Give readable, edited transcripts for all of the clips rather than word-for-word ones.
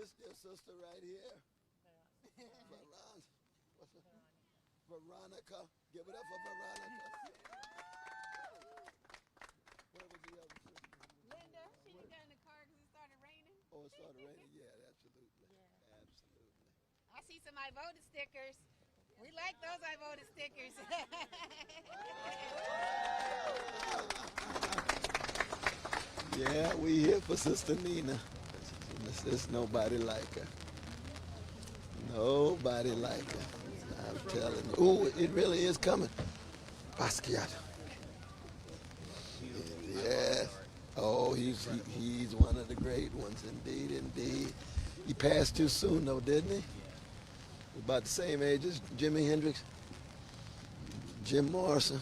this dear sister right here? Veronica. Give it up for Veronica. Where was the other sister? Linda, she got in the car because it started raining. Oh, it started raining? Yeah, absolutely. Yeah. Absolutely. I see some I voted stickers. We like those I voted stickers. Yeah, we here for Sister Nina. There's nobody like her. Nobody like her. I'm telling you. Ooh, it really is coming. Basquiat. Yes. Oh, he's one of the great ones, indeed, indeed. He passed too soon, though, didn't he? About the same age as Jimi Hendrix, Jim Morrison,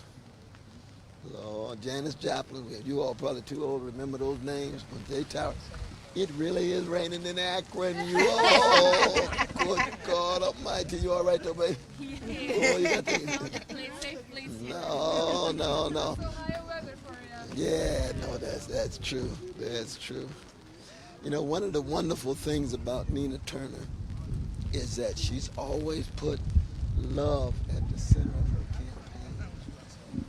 Lord, Janis Joplin. You all probably too old to remember those names. But they tower. It really is raining in Akron, you all. Good God Almighty, you all right though, baby? Oh, you got No. Yeah, no, that's true. That's true. You know, one of the wonderful things about Nina Turner is that she's always put love at the center of her campaign.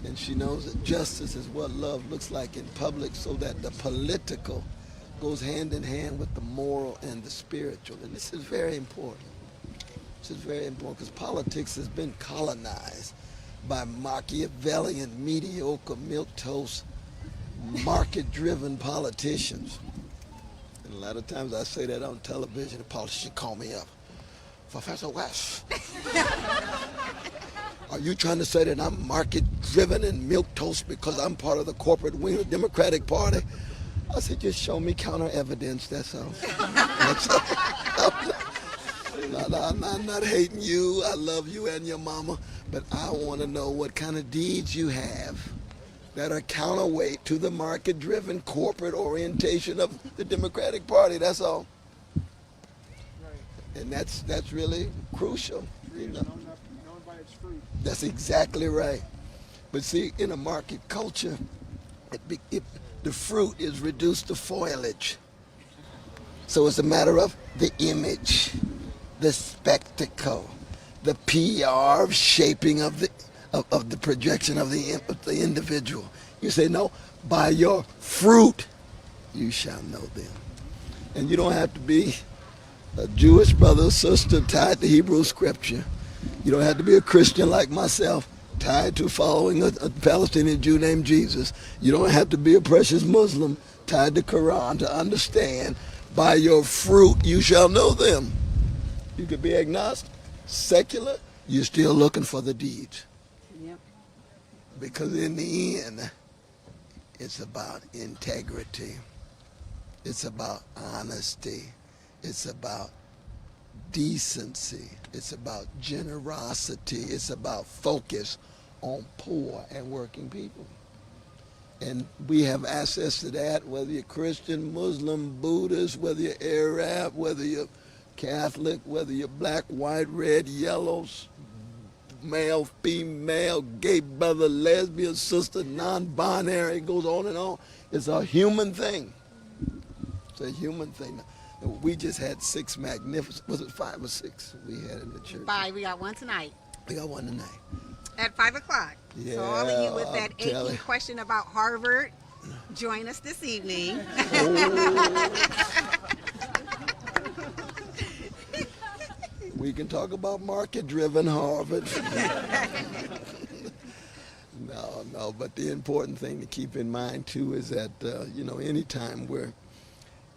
And she knows that justice is what love looks like in public, so that the political goes hand in hand with the moral and the spiritual. And this is very important. This is very important because politics has been colonized by Machiavellian, mediocre, milquetoast, market-driven politicians. And a lot of times I say that on television, the politicians call me up. Professor West, are you trying to say that I'm market-driven and milquetoast because I'm part of the corporate wing of the Democratic Party? I said, just show me counter evidence, that's all. That's all. I'm not hating you. I love you and your mama. But I want to know what kind of deeds you have that are counterweight to the market-driven corporate orientation of the Democratic Party. That's all. And that's really crucial. You know? Known by its fruit. That's exactly right. But see, in a market culture, the fruit is reduced to foliage. So it's a matter of the image, the spectacle, the PR shaping of the projection of the individual. You say, no, by your fruit you shall know them. And you don't have to be a Jewish brother or sister tied to Hebrew scripture. You don't have to be a Christian like myself, tied to following a Palestinian Jew named Jesus. You don't have to be a precious Muslim tied to Quran to understand, by your fruit you shall know them. You could be agnostic, secular, you're still looking for the deeds. Yep. Because in the end, it's about integrity. It's about honesty. It's about decency. It's about generosity. It's about focus on poor and working people. And we have access to that, whether you're Christian, Muslim, Buddhist, whether you're Arab, whether you're Catholic, whether you're black, white, red, yellow, male, female, gay brother, lesbian, sister, non-binary, it goes on and on. It's a human thing. It's a human thing. We just had 6 magnificent, was it 5 or 6 we had in the church? 5, we got one tonight. We got one tonight. At 5 o'clock. Yeah, so all of you with that I'm telling aching question about Harvard, join us this evening. We can talk about market-driven Harvard. No, but the important thing to keep in mind, too, is that, anytime we're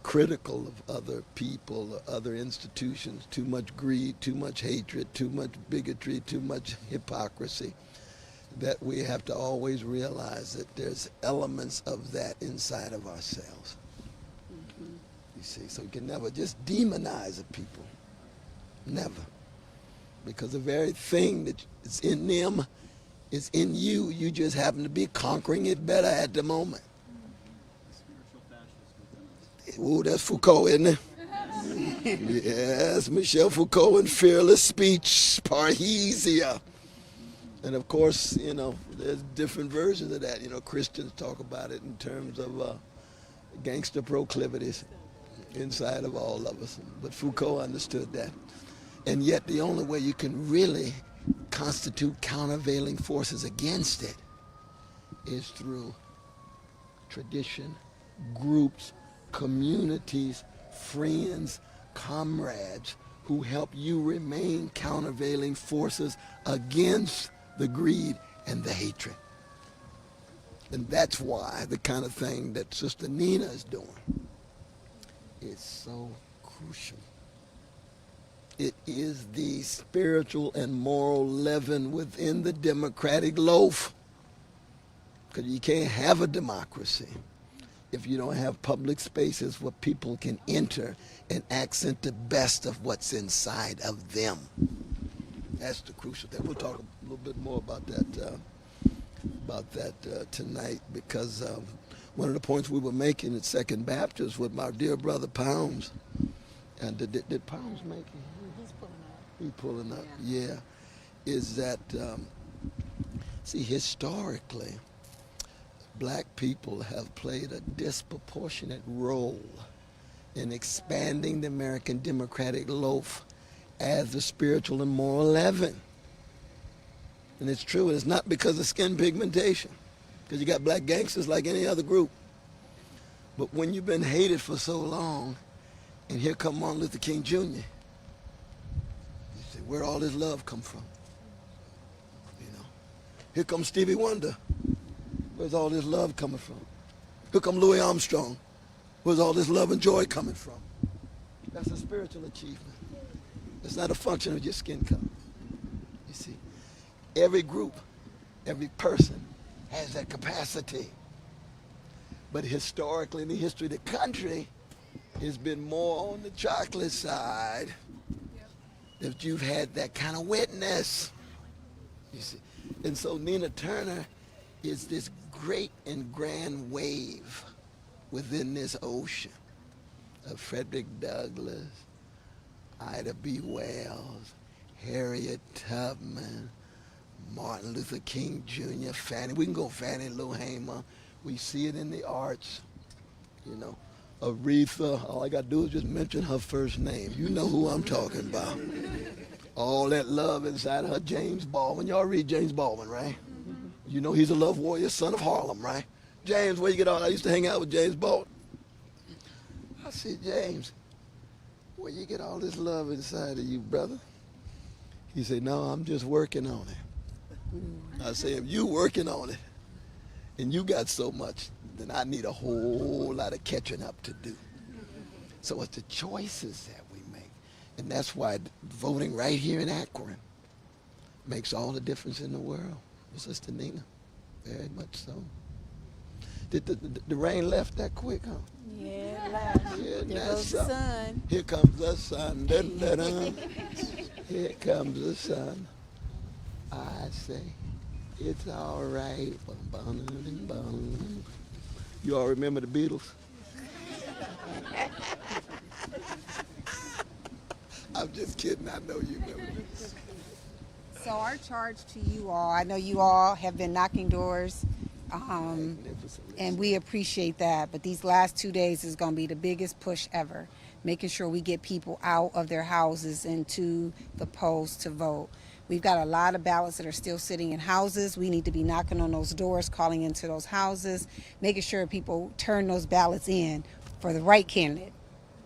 critical of other people or other institutions, too much greed, too much hatred, too much bigotry, too much hypocrisy, that we have to always realize that there's elements of that inside of ourselves. Mm-hmm. You see, so you can never just demonize a people. Never. Because the very thing that is in them is in you. You just happen to be conquering it better at the moment. Ooh, that's Foucault, isn't it? Yes, Michel Foucault in Fearless Speech, Parrhesia. And of course, there's different versions of that. Christians talk about it in terms of gangster proclivities. inside of all of us. But Foucault understood that. And yet the only way you can really constitute countervailing forces against it is through tradition, groups, communities, friends, comrades who help you remain countervailing forces against the greed and the hatred. And that's why the kind of thing that Sister Nina is doing is so crucial. It is the spiritual and moral leaven within the democratic loaf. Because you can't have a democracy if you don't have public spaces where people can enter and accent the best of what's inside of them. That's the crucial thing. We'll talk a little bit more about that tonight, because one of the points we were making at Second Baptist with my dear brother Pounds, and did Pounds make it? He's pulling up. Yeah. Is that, see, historically, black people have played a disproportionate role in expanding the American democratic loaf as the spiritual and moral leaven. And it's true, and it's not because of skin pigmentation, because you got black gangsters like any other group. But when you've been hated for so long, and here come Martin Luther King Jr., you say, where'd all this love come from? You know, here comes Stevie Wonder. Where's all this love coming from? Here come Louis Armstrong. Where's all this love and joy coming from? That's a spiritual achievement. It's not a function of your skin color. You see, every group, every person has that capacity. But historically, in the history of the country, it's been more on the chocolate side that you've had that kind of witness. You see, and so Nina Turner is this great and grand wave within this ocean of Frederick Douglass, Ida B. Wells, Harriet Tubman, Martin Luther King Jr., Fannie. We can go Fannie Lou Hamer. We see it in the arts, you know. Aretha, all I got to do is just mention her first name. You know who I'm talking about. All that love inside of her. James Baldwin. Y'all read James Baldwin, right? You know he's a love warrior, son of Harlem, right? James, where you get all that? I used to hang out with James Baldwin. I said, James, where you get all this love inside of you, brother? He said, no, I'm just working on it. I said, if you working on it and you got so much, then I need a whole lot of catching up to do. So it's the choices that we make. And that's why voting right here in Akron makes all the difference in the world. Sister Nina, very much so. Did the rain left that quick, huh? Yeah, it left. Yeah, there goes the sun. Here comes the sun. Dun, dun, dun. Here comes the sun. I say, it's all right. Bum, bum, bum. You all remember the Beatles? I'm just kidding. I know you remember. So our charge to you all, I know you all have been knocking doors, and we appreciate that, but these last 2 days is going to be the biggest push ever, making sure we get people out of their houses and to the polls to vote. We've got a lot of ballots that are still sitting in houses. We need to be knocking on those doors, calling into those houses, making sure people turn those ballots in for the right candidate.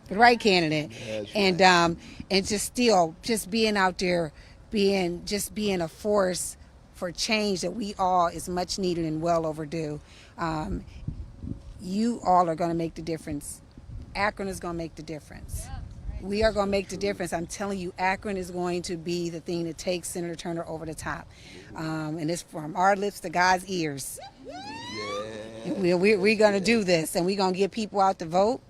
The right candidate. And right. And just being out there, being a force for change that we all is much needed and well overdue. You all are going to make the difference. Akron is going to make the difference. We are going to make the difference. I'm telling you, Akron is going to be the thing that takes Senator Turner over the top. And it's from our lips to God's ears. Yeah. We're going to do this, and we're going to get people out to vote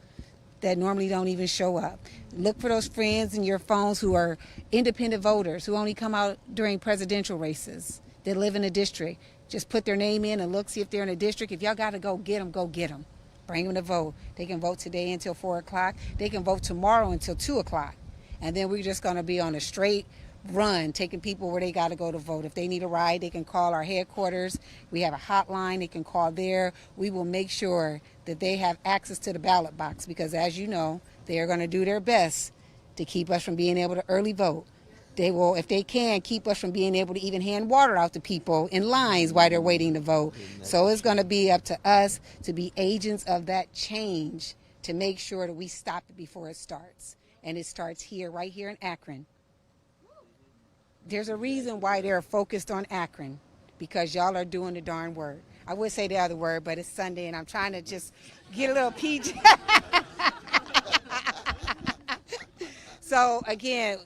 that normally don't even show up. Look for those friends in your phones who are independent voters who only come out during presidential races. They live in a district. Just put their name in and look, see if they're in a district. If y'all got to go get them, go get them. Bring them to vote. They can vote today until 4 o'clock. They can vote tomorrow until 2 o'clock. And then we're just going to be on a straight run, taking people where they got to go to vote. If they need a ride, they can call our headquarters. We have a hotline they can call there. We will make sure that they have access to the ballot box because, as you know, they are going to do their best to keep us from being able to early vote. They will, if they can, keep us from being able to even hand water out to people in lines while they're waiting to vote. So it's going to be up to us to be agents of that change to make sure that we stop it before it starts. And it starts here, right here in Akron. There's a reason why they're focused on Akron, because y'all are doing the darn word. I would say the other word, but it's Sunday and I'm trying to just get a little PG. So again,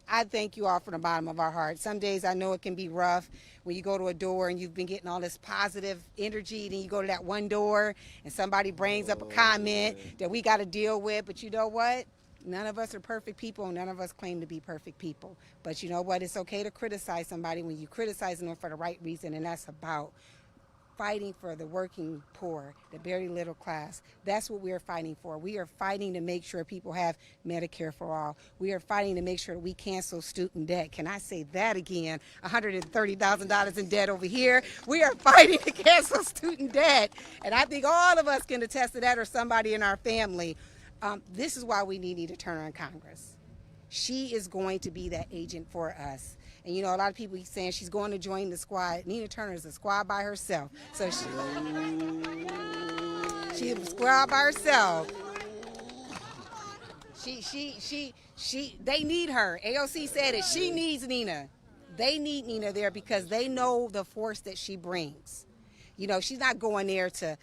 I thank you all from the bottom of our hearts. Some days I know it can be rough when you go to a door and you've been getting all this positive energy, then you go to that one door and somebody brings up a comment that we got to deal with. But you know what? None of us are perfect people. None of us claim to be perfect people. But you know what? It's okay to criticize somebody when you criticize them for the right reason, and that's about fighting for the working poor, the very little class. That's what we are fighting for. We are fighting to make sure people have Medicare for all. We are fighting to make sure we cancel student debt. Can I say that again? $130,000 in debt over here. We are fighting to cancel student debt. And I think all of us can attest to that, or somebody in our family. This is why we need Nina Turner in Congress. She is going to be that agent for us. And you know, a lot of people keep saying she's going to join the squad. Nina Turner is a squad by herself. So she is a squad by herself. They need her. AOC said it. She needs Nina. They need Nina there because they know the force that she brings. You know, she's not going there to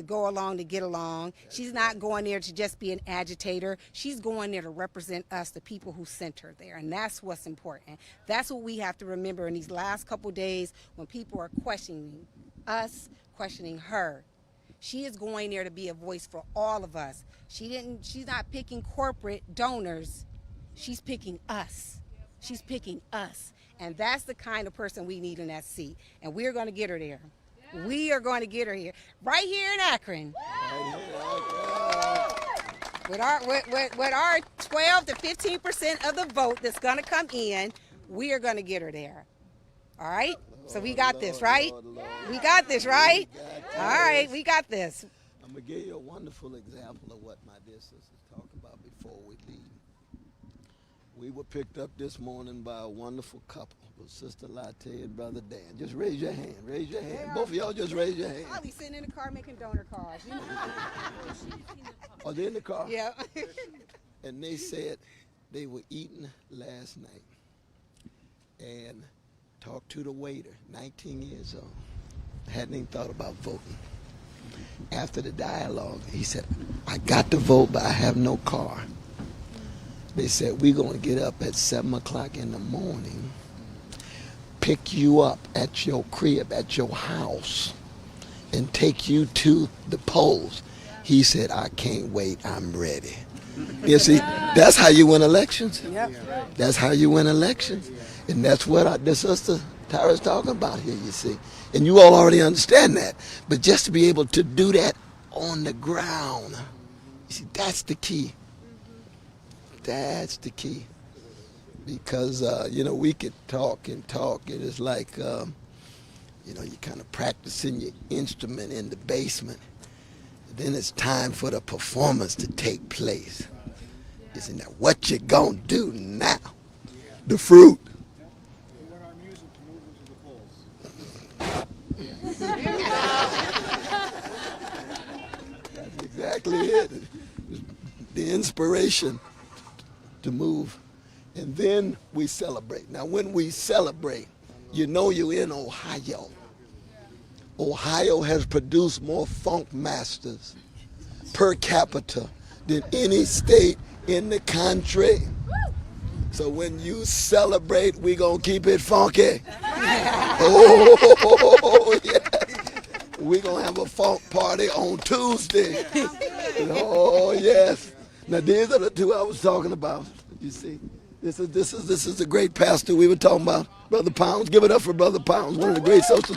go along to get along. She's not going there to just be an agitator. She's going there to represent us, the people who sent her there. And that's what's important. That's what we have to remember in these last couple days when people are questioning us, questioning her. She is going there to be a voice for all of us. She's not picking corporate donors. She's picking us. She's picking us. And that's the kind of person we need in that seat. And we're going to get her there. We are going to get her here, right here in Akron. With our 12 to 15% of the vote that's going to come in, we are going to get her there. All right? So we got this, right? We got this, right? All right, we got this. I'm going to give you a wonderful example of what my dear sisters talk about before we leave. We were picked up this morning by a wonderful couple, with Sister Latte and Brother Dan. Just raise your hand. Raise your hand. Both of y'all just raise your hand. I'll be sitting in the car making donor cards. You know? Are they in the car? Yeah. And they said they were eating last night and talked to the waiter, 19 years old. Hadn't even thought about voting. After the dialogue, he said, I got to vote, but I have no car. They said, we're going to get up at 7 o'clock in the morning, pick you up at your crib, at your house, and take you to the polls. He said, I can't wait, I'm ready. You see, that's how you win elections. That's how you win elections. And that's what the sister Tara's talking about here, you see. And you all already understand that. But just to be able to do that on the ground, you see, that's the key. That's the key. Because, you know, we could talk and talk. It is like, you know, you're kind of practicing your instrument in the basement. Then it's time for the performance to take place. Isn't that what you gonna do now? The fruit. That's exactly it. The inspiration to move. And then we celebrate. Now, when we celebrate, you know you're in Ohio. Ohio has produced more funk masters per capita than any state in the country. So when you celebrate, we gonna keep it funky. Oh, yes. We gonna have a funk party on Tuesday. Oh, yes. Now, these are the two I was talking about, you see. This is the great pastor we were talking about, Brother Pounds. Give it up for Brother Pounds, one of the great social.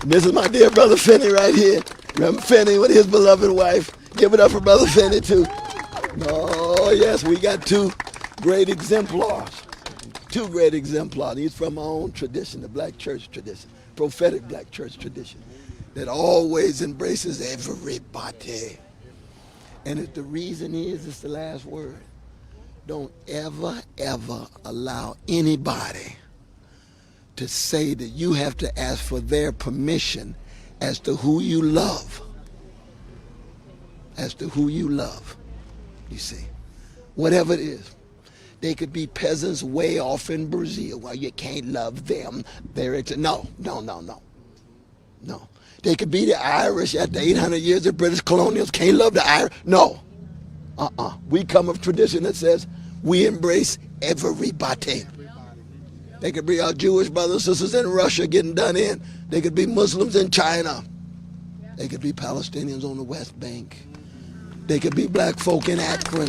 And this is my dear Brother Finney right here. Reverend Finney with his beloved wife. Give it up for Brother Finney too. Oh yes, we got two great exemplars. Two great exemplars. He's from my own tradition, the black church tradition, prophetic black church tradition, that always embraces everybody. And the reason is, it's the last word. Don't ever, ever allow anybody to say that you have to ask for their permission as to who you love. As to who you love, you see. Whatever it is. They could be peasants way off in Brazil. Well, you can't love them. No. They could be the Irish after 800 years of British colonials. Can't love the Irish. No. We come of tradition that says we embrace everybody. They could be our Jewish brothers and sisters in Russia getting done in. They could be Muslims in China. They could be Palestinians on the West Bank. They could be black folk in Akron.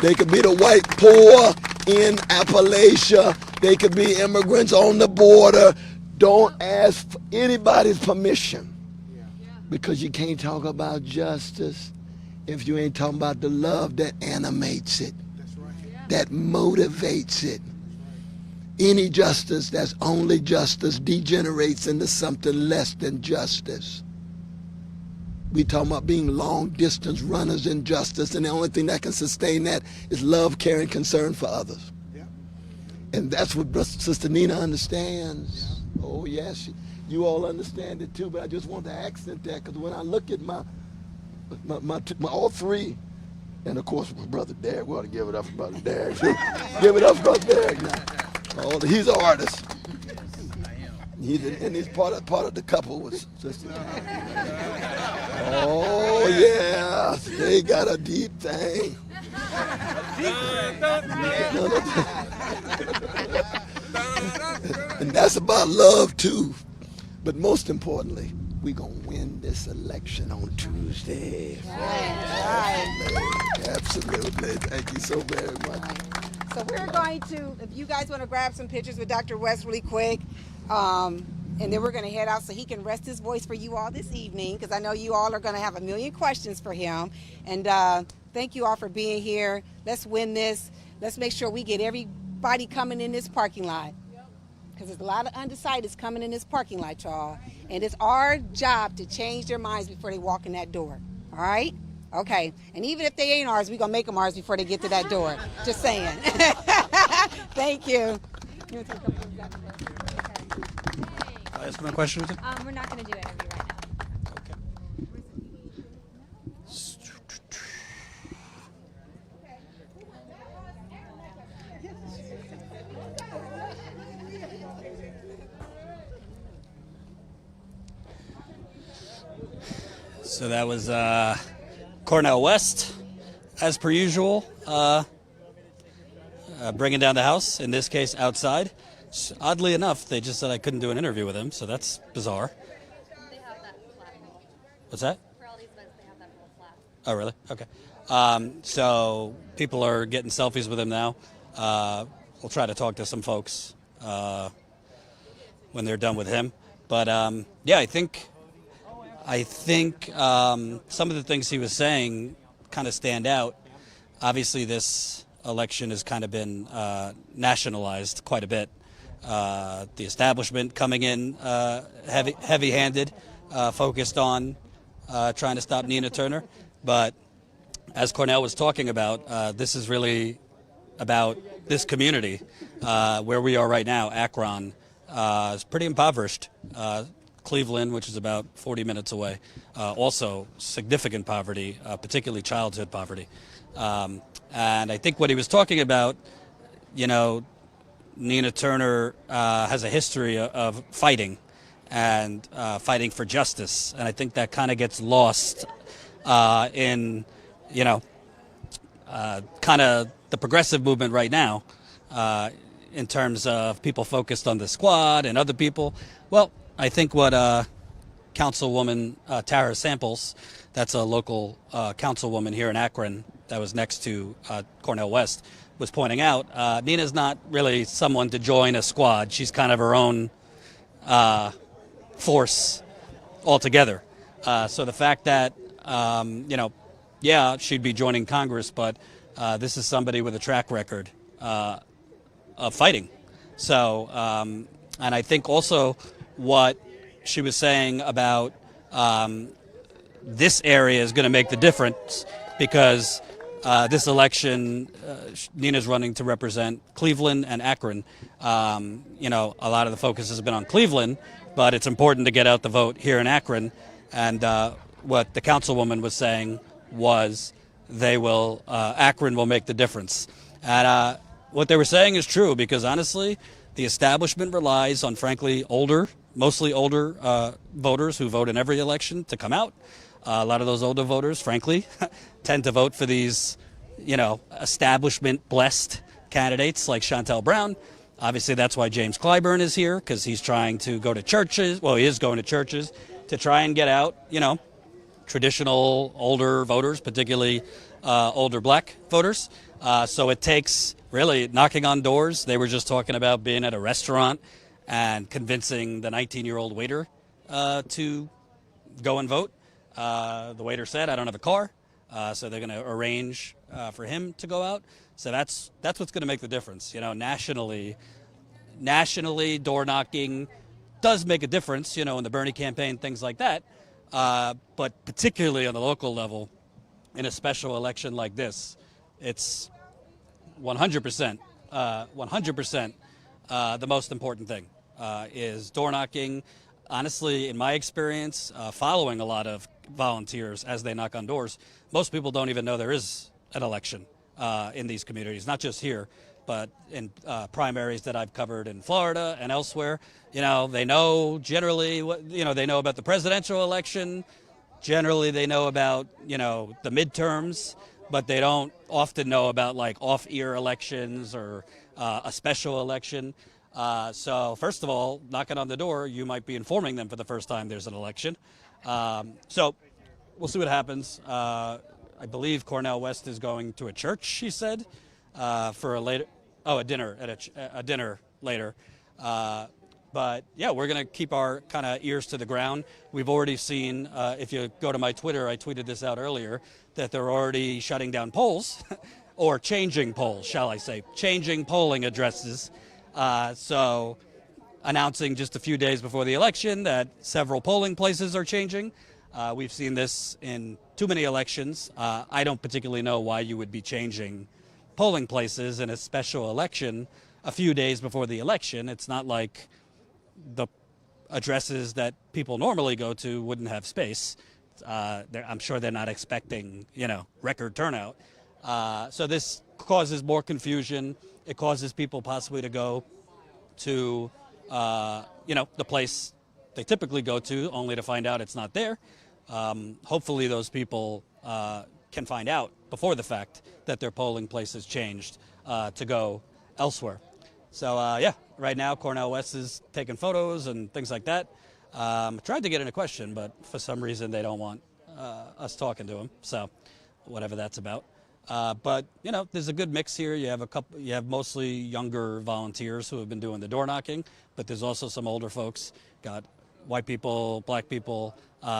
They could be the white poor in Appalachia. They could be immigrants on the border. Don't ask for anybody's permission, because you can't talk about justice if you ain't talking about the love that animates it, that motivates it. Any justice that's only justice degenerates into something less than justice. We talking about being long-distance runners in justice, and the only thing that can sustain that is love, care, and concern for others. And that's what Sister Nina understands. Oh, yes, you all understand it too, but I just want to accent that, because when I look at my all three, and of course my brother Derek, we ought to give it up for Brother Derek. Give it up for Brother Derek now. He's an artist. And he's part of the couple with Sister. Oh, yeah, they got a deep thing. And that's about love too. But most importantly, we're going to win this election on Tuesday. Right. Absolutely. Thank you so very much. So we're going to, if you guys want to grab some pictures with Dr. West really quick, and then we're going to head out so he can rest his voice for you all this evening, because I know you all are going to have a million questions for him. And thank you all for being here. Let's win this. Let's make sure we get everybody coming in this parking lot, because there's a lot of undecideds coming in this parking lot, y'all. And it's our job to change their minds before they walk in that door. All right? Okay. And even if they ain't ours, we're going to make them ours before they get to that door. Just saying. Thank you. You want to take a couple of Dr. West? Can I ask my question? We're not going to do an interview right now. Okay. So that was Cornel West, as per usual, bringing down the house, in this case outside. Oddly enough, they just said I couldn't do an interview with him, so that's bizarre. They have that flat. What's that? For all these events, they have that little flat. Oh, really? Okay. So people are getting selfies with him now. We'll try to talk to some folks when they're done with him. But yeah, I think some of the things he was saying kind of stand out. Obviously, this election has kind of been nationalized quite a bit. The establishment coming in heavy-handed, focused on trying to stop Nina Turner. But as Cornel was talking about, this is really about this community where we are right now. Akron is pretty impoverished. Cleveland, which is about 40 minutes away, also significant poverty, particularly childhood poverty. And I think what he was talking about, you know, Nina Turner has a history of fighting and fighting for justice. And I think that kind of gets lost in, you know, kind of the progressive movement right now in terms of people focused on the squad and other people. Well, I think what Councilwoman Tara Samples, that's a local councilwoman here in Akron that was next to Cornel West, was pointing out, Nina's not really someone to join a squad. She's kind of her own force altogether. So the fact that, you know, yeah, she'd be joining Congress, but this is somebody with a track record of fighting. So, and I think also what she was saying about this area is going to make the difference because this election, Nina's running to represent Cleveland and Akron. You know, a lot of the focus has been on Cleveland, but it's important to get out the vote here in Akron. And what the councilwoman was saying was Akron will make the difference. And what they were saying is true because honestly, the establishment relies on, frankly, mostly older voters who vote in every election to come out. A lot of those older voters, frankly, tend to vote for these, you know, establishment-blessed candidates like Shontel Brown. Obviously, that's why James Clyburn is here, because he's trying to go to churches. Well, he is going to churches to try and get out, you know, traditional older voters, particularly older black voters. So it takes really knocking on doors. They were just talking about being at a restaurant and convincing the 19-year-old waiter to go and vote. The waiter said, "I don't have a car," so they're going to arrange for him to go out. So that's what's going to make the difference. You know, nationally, door knocking does make a difference. You know, in the Bernie campaign, things like that. But particularly on the local level, in a special election like this, it's 100%, 100% the most important thing is door knocking. Honestly, in my experience, following a lot of volunteers as they knock on doors, most people don't even know there is an election in these communities, not just here, but in primaries that I've covered in Florida and elsewhere. You know, they know generally they know about the presidential election. Generally, they know about, you know, the midterms, but they don't often know about like off-year elections or a special election. So first of all, knocking on the door, you might be informing them for the first time there's an election. So we'll see what happens. I believe Cornel West is going to a church, she said, for a dinner later. But yeah, we're going to keep our kind of ears to the ground. We've already seen, if you go to my Twitter, I tweeted this out earlier, that they're already shutting down polls, or changing polls, shall I say, changing polling addresses. So announcing just a few days before the election that several polling places are changing. We've seen this in too many elections. I don't particularly know why you would be changing polling places in a special election a few days before the election. It's not like the addresses that people normally go to wouldn't have space. I'm sure they're not expecting, you know, record turnout. So this causes more confusion. It causes people possibly to go to, the place they typically go to, only to find out it's not there. Hopefully those people can find out before the fact that their polling place has changed to go elsewhere. So, right now Cornel West is taking photos and things like that. Tried to get in a question, but for some reason they don't want us talking to him. So, whatever that's about. But you know, there's a good mix here. You have mostly younger volunteers who have been doing the door knocking, but there's also some older folks. Got white people, black people.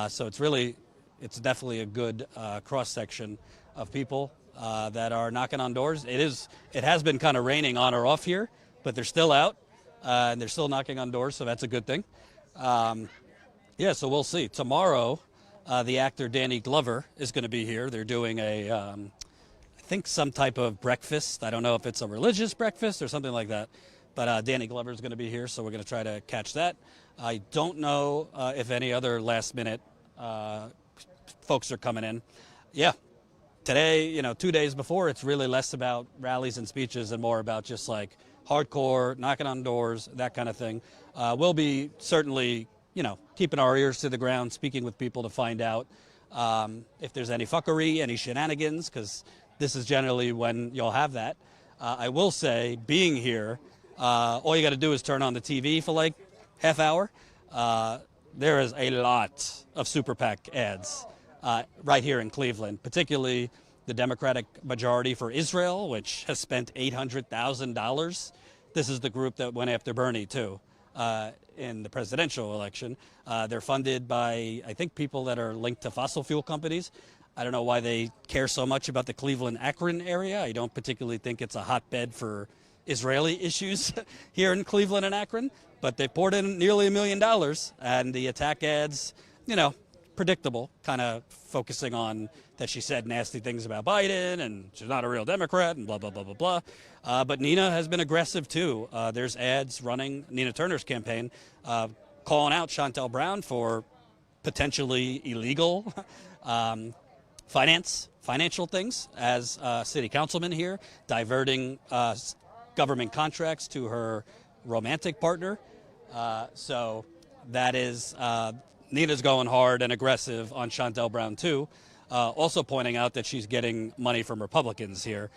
So it's definitely a good cross section of people that are knocking on doors. It has been kind of raining on or off here, but they're still out and they're still knocking on doors. So that's a good thing. So we'll see. Tomorrow, the actor Danny Glover is going to be here. They're doing I think some type of breakfast. I don't know if it's a religious breakfast or something like that. But Danny Glover is going to be here, so we're going to try to catch that. I don't know if any other last-minute folks are coming in. Yeah, today, 2 days before, it's really less about rallies and speeches and more about just like hardcore, knocking on doors, that kind of thing. We'll be certainly, keeping our ears to the ground, speaking with people to find out if there's any fuckery, any shenanigans, because this is generally when you'll have that. I will say, being here, all you got to do is turn on the TV for like half hour. There is a lot of super PAC ads right here in Cleveland, particularly the Democratic Majority for Israel, which has spent $800,000. This is the group that went after Bernie, too, in the presidential election. They're funded by, I think, people that are linked to fossil fuel companies. I don't know why they care so much about the Cleveland-Akron area. I don't particularly think it's a hotbed for Israeli issues here in Cleveland and Akron, but they poured in nearly $1 million, and the attack ads, predictable, kind of focusing on that she said nasty things about Biden and she's not a real Democrat and blah, blah, blah, blah, blah. But Nina has been aggressive, too. There's ads running, Nina Turner's campaign, calling out Shontel Brown for potentially illegal financial things as a city councilman here, diverting government contracts to her romantic partner. So that is Nina's going hard and aggressive on Shontel Brown, too. Also pointing out that she's getting money from Republicans here.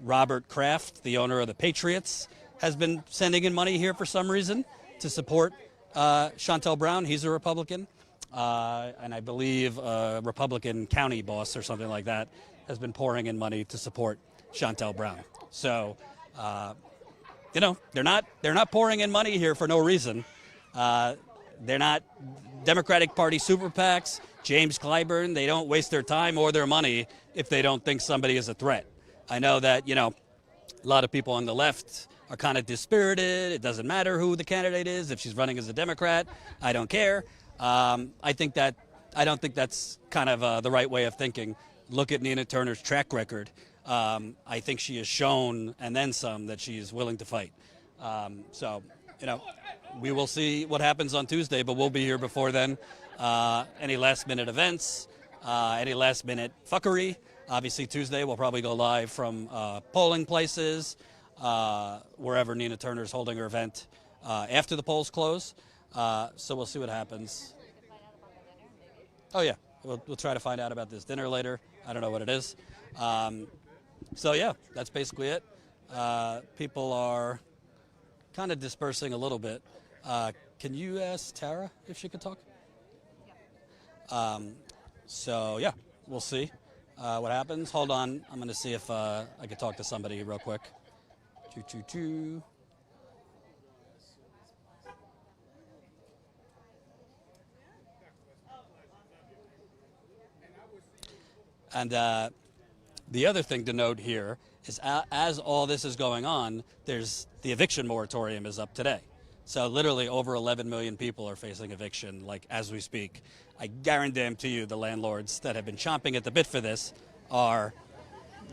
Robert Kraft, the owner of the Patriots, has been sending in money here for some reason to support Shontel Brown. He's a Republican. And I believe a Republican county boss or something like that has been pouring in money to support Shontel Brown. So, they're not pouring in money here for no reason. They're not Democratic Party super PACs. James Clyburn, they don't waste their time or their money if they don't think somebody is a threat. I know that, a lot of people on the left are kind of dispirited. It doesn't matter who the candidate is. If she's running as a Democrat, I don't care. I don't think that's kind of the right way of thinking. Look at Nina Turner's track record. I think she has shown, and then some, that she is willing to fight. We will see what happens on Tuesday, but we'll be here before then. Any last-minute events, any last-minute fuckery. Obviously, Tuesday we'll probably go live from polling places, wherever Nina Turner's holding her event after the polls close. So we'll see what happens. Oh, yeah. We'll try to find out about this dinner later. I don't know what it is. So, yeah, that's basically it. People are kind of dispersing a little bit. Can you ask Tara if she could talk? So, yeah, we'll see what happens. Hold on. I'm going to see if I could talk to somebody real quick. Choo-choo-choo. And the other thing to note here is as all this is going on, there's the eviction moratorium is up today. So literally over 11 million people are facing eviction, like as we speak. I guarantee you the landlords that have been chomping at the bit for this are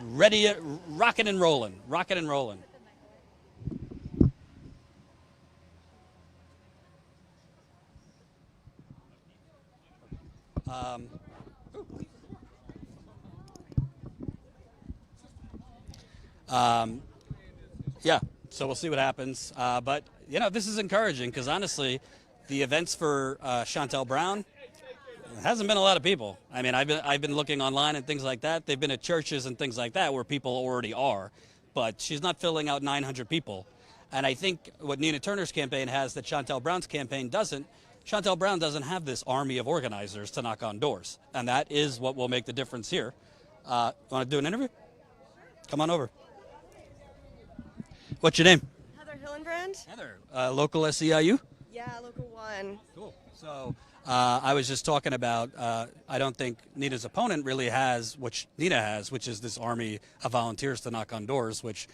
ready, rocking and rolling. Yeah, so we'll see what happens. But, this is encouraging because, honestly, the events for Shontel Brown, hasn't been a lot of people. I mean, I've been looking online and things like that. They've been at churches and things like that where people already are. But she's not filling out 900 people. And I think what Nina Turner's campaign has that Shontel Brown's campaign doesn't, Shontel Brown doesn't have this army of organizers to knock on doors. And that is what will make the difference here. Want to do an interview? Come on over. What's your name? Heather Hillenbrand? Heather. Local SEIU? Yeah, local 1. Cool. So I was just talking about, I don't think Nina's opponent really has what Nina has, which is this army of volunteers to knock on doors, which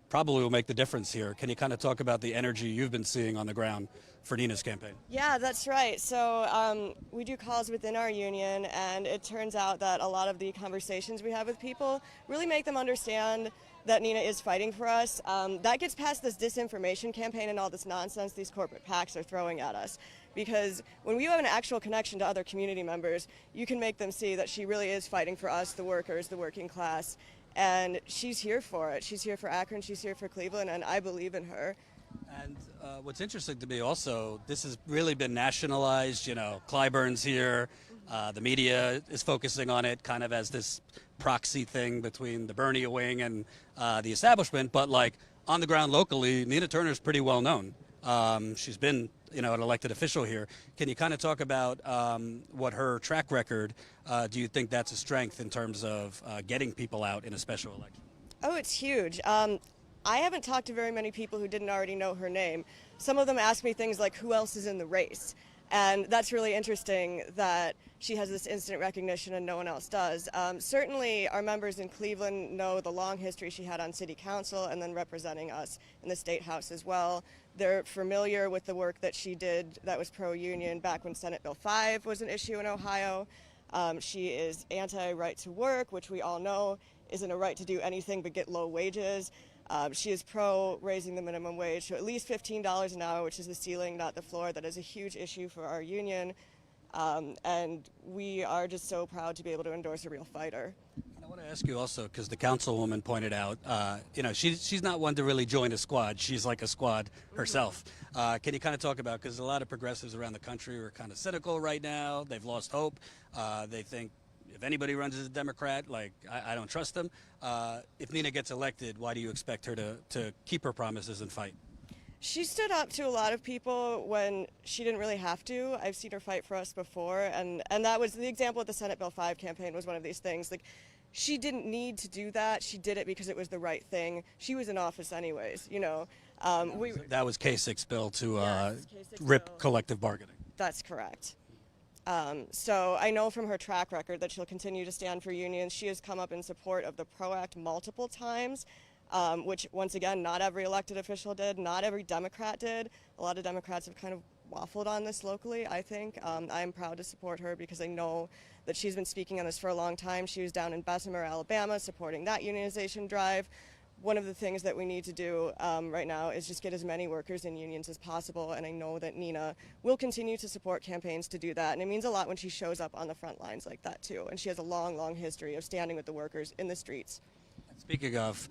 probably will make the difference here. Can you kind of talk about the energy you've been seeing on the ground for Nina's campaign? Yeah, that's right. So we do calls within our union, and it turns out that a lot of the conversations we have with people really make them understand that Nina is fighting for us. That gets past this disinformation campaign and all this nonsense these corporate PACs are throwing at us. Because when we have an actual connection to other community members, you can make them see that she really is fighting for us, the workers, the working class. And she's here for it. She's here for Akron, she's here for Cleveland, and I believe in her. And what's interesting to me also, this has really been nationalized. Clyburn's here. The media is focusing on it kind of as this proxy thing between the Bernie wing and the establishment. But on the ground locally, Nina Turner's pretty well known. She's been, an elected official here. Can you kind of talk about what her track record, do you think that's a strength in terms of getting people out in a special election? Oh, it's huge. I haven't talked to very many people who didn't already know her name. Some of them ask me things like, who else is in the race? And that's really interesting that she has this instant recognition and no one else does. Certainly our members in Cleveland know the long history she had on city council and then representing us in the state house as well. They're familiar with the work that she did that was pro-union back when Senate Bill 5 was an issue in Ohio. She is anti-right to work, which we all know isn't a right to do anything but get low wages. She is pro raising the minimum wage to at least $15 an hour, which is the ceiling, not the floor. That is a huge issue for our union. And we are just so proud to be able to endorse a real fighter. I want to ask you also, because the councilwoman pointed out, she's not one to really join a squad. She's like a squad herself. Can you kind of talk about, because a lot of progressives around the country are kind of cynical right now. They've lost hope. They think if anybody runs as a Democrat, I don't trust them. If Nina gets elected, why do you expect her to keep her promises and fight? She stood up to a lot of people when she didn't really have to. I've seen her fight for us before, and that was the example of the Senate Bill 5 campaign was one of these things. She didn't need to do that. She did it because it was the right thing. She was in office anyways, That was Kasich's bill to Yes, Kasich's rip bill. collective bargaining. That's correct. So I know from her track record that she'll continue to stand for unions. She has come up in support of the PRO Act multiple times, which once again, not every elected official did, not every Democrat did. A lot of Democrats have kind of waffled on this locally, I think. I'm proud to support her because I know that she's been speaking on this for a long time. She was down in Bessemer, Alabama, supporting that unionization drive. One of the things that we need to do right now is just get as many workers in unions as possible, and I know that Nina will continue to support campaigns to do that, and it means a lot when she shows up on the front lines like that too, and she has a long, long history of standing with the workers in the streets. Speaking of,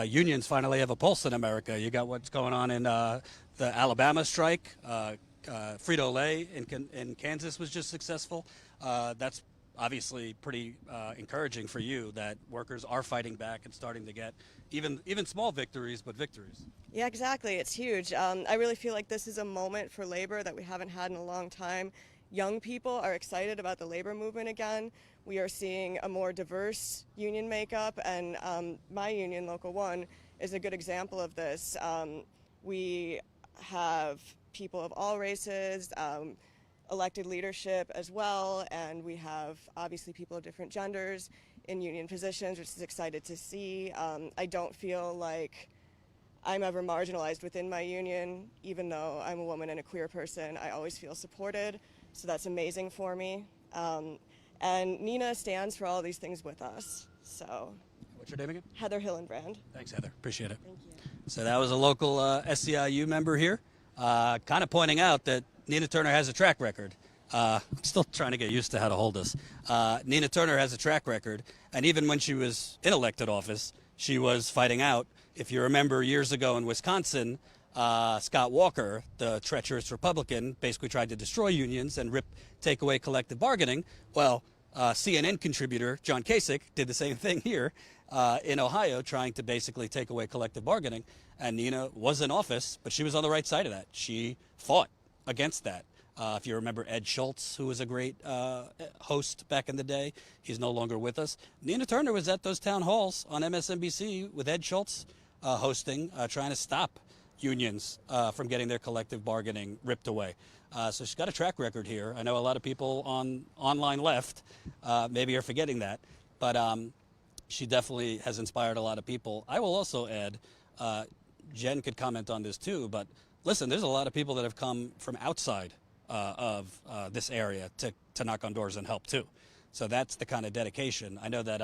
unions finally have a pulse in America. You got what's going on in the Alabama strike. Frito-Lay in Kansas was just successful. That's obviously pretty encouraging for you that workers are fighting back and starting to get even small victories, but victories. Yeah, exactly. It's huge. I really feel like this is a moment for labor that we haven't had in a long time. Young people are excited about the labor movement again. We are seeing a more diverse union makeup, and my union, Local 1, is a good example of this. We have people of all races, elected leadership as well, and we have obviously people of different genders in union positions, which is excited to see. I don't feel like I'm ever marginalized within my union, even though I'm a woman and a queer person. I always feel supported, so that's amazing for me. And Nina stands for all these things with us. So. What's your name again? Heather Hillenbrand. Thanks, Heather. Appreciate it. Thank you. So that was a local SEIU member here, kind of pointing out that Nina Turner has a track record. I'm still trying to get used to how to hold this. Nina Turner has a track record, and even when she was in elected office, she was fighting out. If you remember years ago in Wisconsin, Scott Walker, the treacherous Republican, basically tried to destroy unions and take away collective bargaining. Well, CNN contributor John Kasich did the same thing here in Ohio, trying to basically take away collective bargaining. And Nina was in office, but she was on the right side of that. She fought against that. If you remember Ed Schultz, who was a great host back in the day, he's no longer with us. Nina Turner was at those town halls on MSNBC with Ed Schultz hosting, trying to stop unions from getting their collective bargaining ripped away. So she's got a track record here. I know a lot of people on online left maybe are forgetting that, but she definitely has inspired a lot of people. I will also add, Jen could comment on this too, but listen, there's a lot of people that have come from outside of this area to knock on doors and help too. So that's the kind of dedication. I know that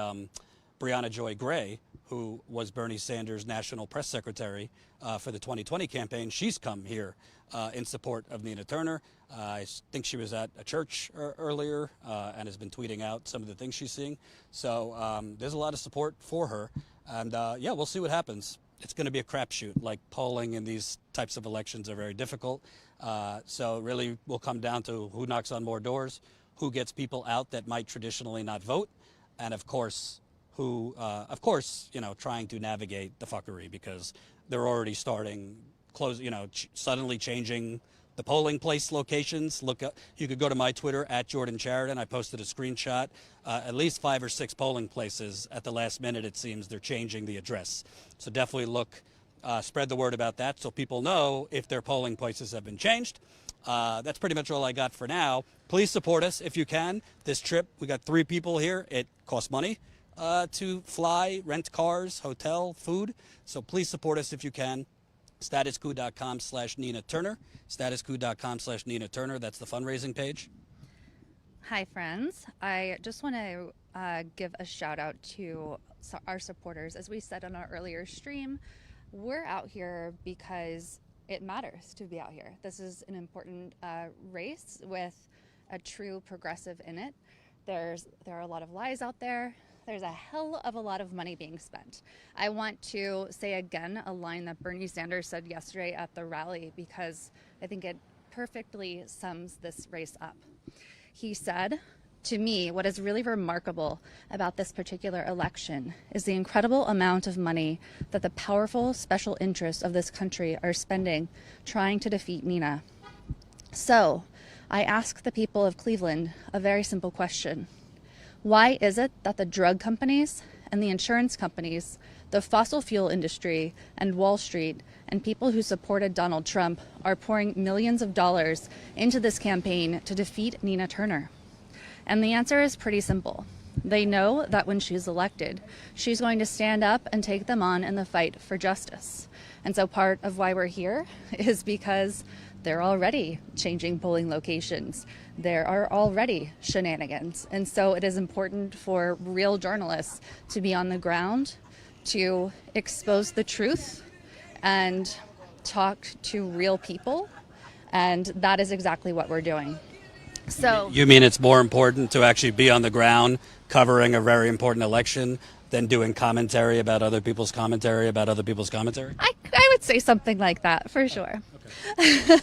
Breonna Joy Gray, who was Bernie Sanders' national press secretary for the 2020 campaign, she's come here in support of Nina Turner. I think she was at a church earlier and has been tweeting out some of the things she's seeing. So there's a lot of support for her. And yeah, we'll see what happens. It's going to be a crapshoot. Like polling in these types of elections are very difficult. So it really will come down to who knocks on more doors, who gets people out that might traditionally not vote, and of course, who, trying to navigate the fuckery, because they're already starting suddenly changing the polling place locations. You could go to my Twitter at Jordan Sheridan. I posted a screenshot. At least 5 or 6 polling places at the last minute, it seems they're changing the address. So definitely spread the word about that so people know if their polling places have been changed. That's pretty much all I got for now. Please support us if you can. This trip, we got 3 people here. It costs money to fly, rent cars, hotel, food. So please support us if you can. Statuscoup.com/Nina Turner. Statuscoup.com/Nina Turner. That's the fundraising page. Hi, friends. I just want to give a shout out to our supporters. As we said on our earlier stream, we're out here because it matters to be out here. This is an important race with a true progressive in it. There are a lot of lies out there. There's a hell of a lot of money being spent. I want to say again a line that Bernie Sanders said yesterday at the rally, because I think it perfectly sums this race up. He said, to me, what is really remarkable about this particular election is the incredible amount of money that the powerful special interests of this country are spending trying to defeat Nina. So I ask the people of Cleveland a very simple question. Why is it that the drug companies and the insurance companies, the fossil fuel industry and Wall Street and people who supported Donald Trump are pouring millions of dollars into this campaign to defeat Nina Turner? And the answer is pretty simple. They know that when she's elected, she's going to stand up and take them on in the fight for justice. And so part of why we're here is because they're already changing polling locations. There are already shenanigans. And so it is important for real journalists to be on the ground, to expose the truth and talk to real people. And that is exactly what we're doing. So you mean it's more important to actually be on the ground covering a very important election than doing commentary about other people's commentary about other people's commentary? I would say something like that for sure. Okay.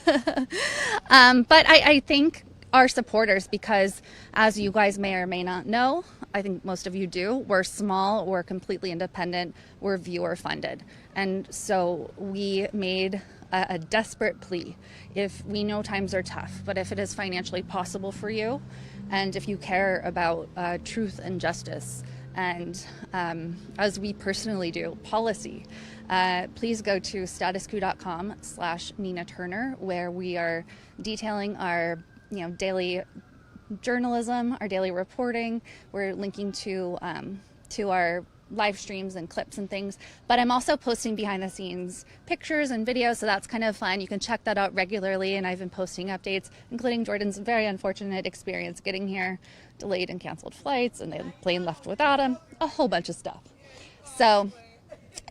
But I think our supporters, because as you guys may or may not know, I think most of you do, we're small, we're completely independent, we're viewer funded. And so we made a desperate plea. If we know times are tough, but if it is financially possible for you, and if you care about truth and justice, and as we personally do, policy, please go to statuscoup.com/Nina Turner, where we are detailing our daily journalism, our daily reporting. We're linking to our live streams and clips and things, but I'm also posting behind the scenes pictures and videos, so that's kind of fun. You can check that out regularly, and I've been posting updates, including Jordan's very unfortunate experience getting here, delayed and canceled flights, and the plane left without him, a whole bunch of stuff. So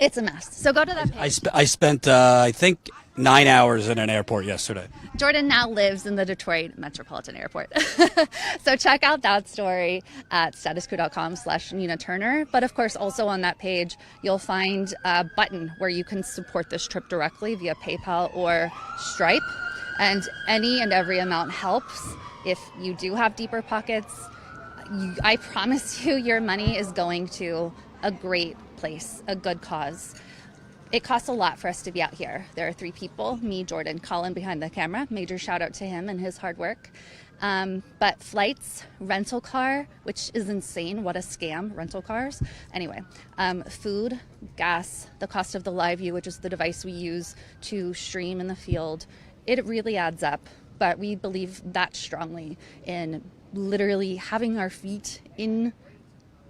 it's a mess. So go to that page. I spent, I think, 9 hours in an airport yesterday. Jordan now lives in the Detroit Metropolitan Airport. So check out that story at statuscoup.com/Nina Turner. But of course, also on that page, you'll find a button where you can support this trip directly via PayPal or Stripe. And any and every amount helps. If you do have deeper pockets, I promise you your money is going to a great place, a good cause. It costs a lot for us to be out here. There are 3 people, me, Jordan, Colin behind the camera. Major shout out to him and his hard work. But flights, rental car, which is insane. What a scam, rental cars. Anyway, food, gas, the cost of the live view, which is the device we use to stream in the field. It really adds up. But we believe that strongly in literally having our feet in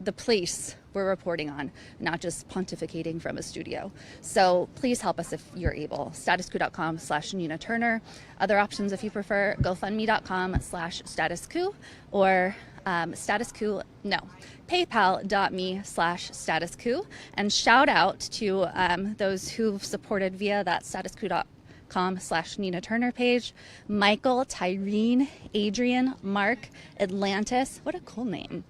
the place we're reporting on, not just pontificating from a studio. So please help us if you're able. Statuscoup.com/Nina Turner. Other options if you prefer, GoFundMe.com/StatusCoup or PayPal.me/StatusCoup. And shout out to those who've supported via that statuscoup.com/Nina Turner page. Michael, Tyreen, Adrian, Mark, Atlantis, what a cool name.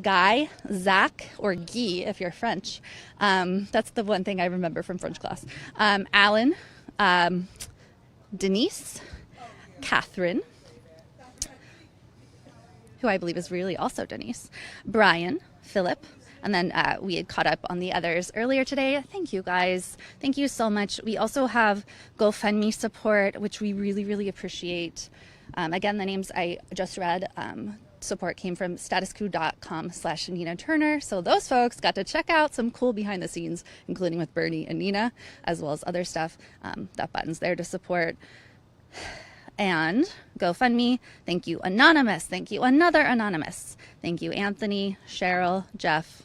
Guy, Zach, or Guy if you're French. That's the one thing I remember from French class. Alan, Denise, Catherine, who I believe is really also Denise, Brian, Philip, and then we had caught up on the others earlier today. Thank you, guys. Thank you so much. We also have GoFundMe support, which we really, really appreciate. Again, the names I just read, support came from statuscoup.com/Nina Turner. So those folks got to check out some cool behind the scenes, including with Bernie and Nina, as well as other stuff. That button's there to support. and GoFundMe. Thank you, Anonymous. Thank you, another Anonymous. Thank you, Anthony, Cheryl, Jeff.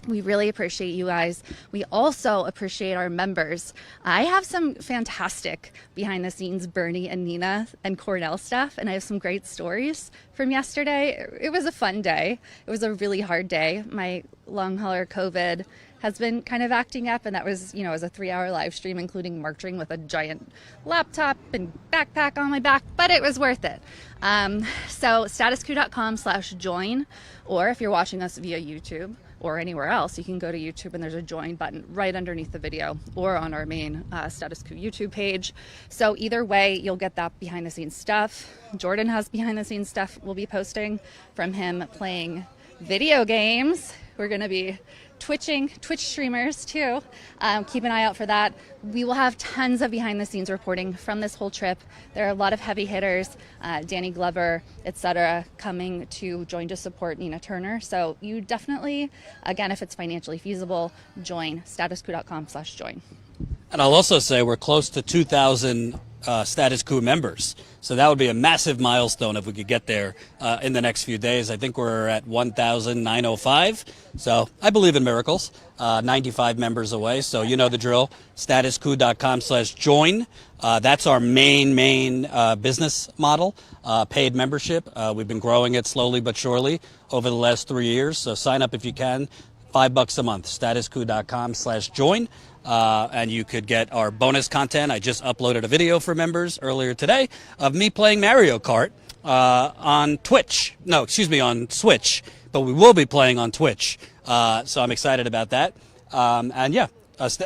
We really appreciate you guys. We also appreciate our members. I have some fantastic behind the scenes Bernie and Nina and Cornel stuff, and I have some great stories from yesterday. It was a fun day. It was a really hard day. My long hauler COVID has been kind of acting up, and that was, it was a 3-hour live stream, including marching with a giant laptop and backpack on my back, but it was worth it. So statuscoup.com/join, or if you're watching us via YouTube or anywhere else, you can go to YouTube and there's a join button right underneath the video or on our main Status Coup YouTube page. So either way, you'll get that behind the scenes stuff. Jordan has behind the scenes stuff we'll be posting from him playing video games. We're going to be Twitch streamers too. Keep an eye out for that. We will have tons of behind the scenes reporting from this whole trip. There are a lot of heavy hitters, Danny Glover, etc., coming to join to support Nina Turner. So you definitely, again, if it's financially feasible, join statuscoup.com/join. And I'll also say we're close to 2,000 Status Coup members. So that would be a massive milestone if we could get there in the next few days. I think we're at 1,905. So I believe in miracles. 95 members away. So you know the drill. Statuscoup.com/join. That's our main business model, paid membership. We've been growing it slowly but surely over the last 3 years. So sign up if you can. $5 a month. Statuscoup.com/join. And you could get our bonus content. I just uploaded a video for members earlier today of me playing Mario Kart on Twitch. No, excuse me, on Switch. But we will be playing on Twitch. So I'm excited about that. And yeah.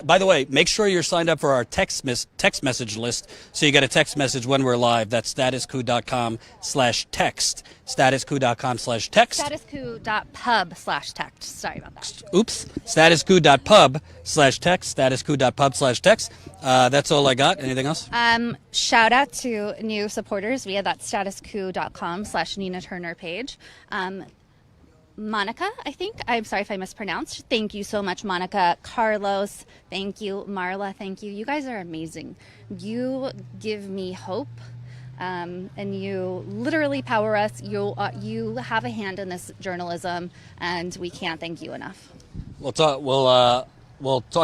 By the way, make sure you're signed up for our text message list so you get a text message when we're live. That's statuscoup.com/text. Statuscoup.com/text. Statuscoup.pub/text. Sorry about that. Oops. Statuscoup.pub/text. Statuscoup.pub/text. That's all I got. Anything else? Shout out to new supporters via that statuscoup.com/Nina Turner page. Monica, I think. I'm sorry if I mispronounced. Thank you so much, Monica. Carlos, thank you. Marla, thank you. You guys are amazing. You give me hope, and you literally power us. You have a hand in this journalism, and we can't thank you enough. We'll talk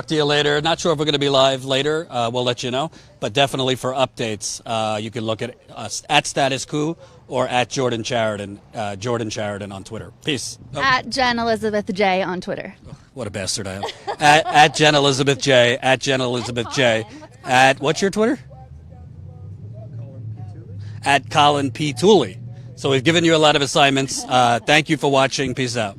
to you later. Not sure if we're going to be live later. We'll let you know. But definitely for updates, you can look at us at Status Coup or at Jordan Sheridan on Twitter. Peace. Oh. At Jen Elizabeth J on Twitter. What a bastard I am. at Jen Elizabeth J. At Jen Elizabeth J. At what's your Twitter? At Colin P. Tooley. So we've given you a lot of assignments. Thank you for watching. Peace out.